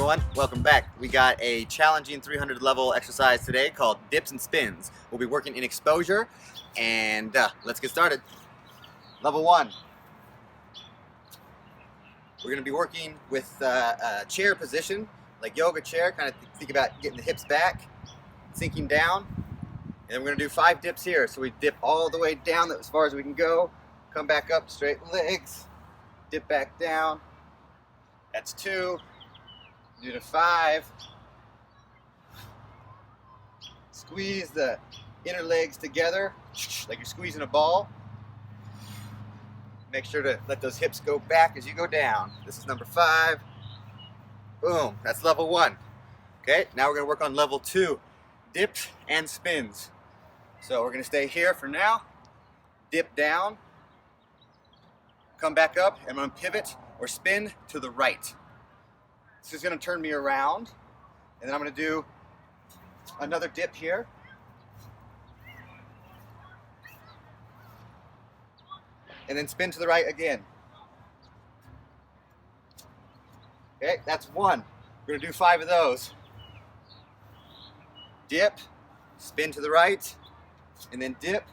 everyone, welcome back. We got a challenging 300 level exercise today called dips and spins. We'll be working in exposure and let's get started. Level 1. We're going to be working with a chair position, like yoga chair. Kind of think about getting the hips back, sinking down. And we're going to do 5 dips here. So we dip all the way down as far as we can go. Come back up, straight legs. Dip back down. That's 2. Do to 5. Squeeze the inner legs together like you're squeezing a ball. Make sure to let those hips go back as you go down. This is number 5. Boom, that's level 1. Okay, now we're going to work on level 2, dips and spins. So we're going to stay here for now, dip down, come back up, and I'm going to pivot or spin to the right. This is going to turn me around, and then I'm going to do another dip here. And then spin to the right again. Okay, that's 1. We're going to do 5 of those. Dip, spin to the right, and then dip,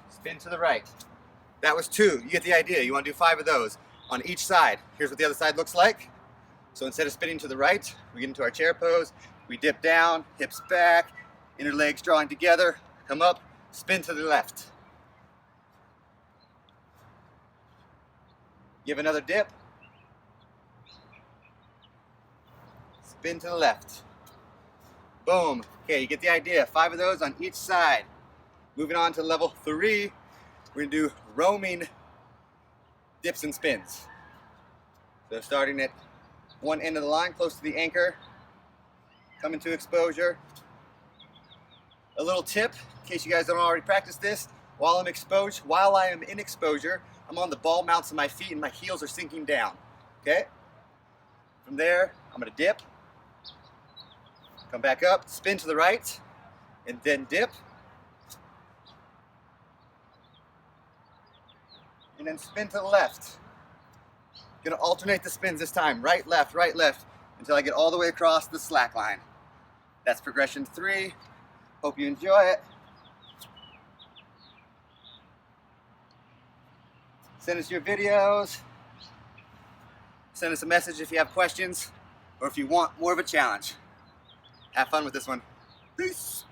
spin to the right. That was 2. You get the idea. You want to do 5 of those on each side. Here's what the other side looks like. So instead of spinning to the right, we get into our chair pose. We dip down, hips back, inner legs drawing together, come up, spin to the left. Give another dip. Spin to the left. Boom. Okay, you get the idea. 5 of those on each side. Moving on to level 3, we're going to do roaming dips and spins. So starting at one end of the line, close to the anchor, coming to exposure. A little tip, in case you guys don't already practice this, while I am in exposure, I'm on the ball mounts of my feet and my heels are sinking down. Okay? From there, I'm going to dip, come back up, spin to the right, and then dip. And then spin to the left. Gonna alternate the spins this time, right, left, until I get all the way across the slack line. That's progression 3. Hope you enjoy it. Send us your videos. Send us a message if you have questions or if you want more of a challenge. Have fun with this one. Peace.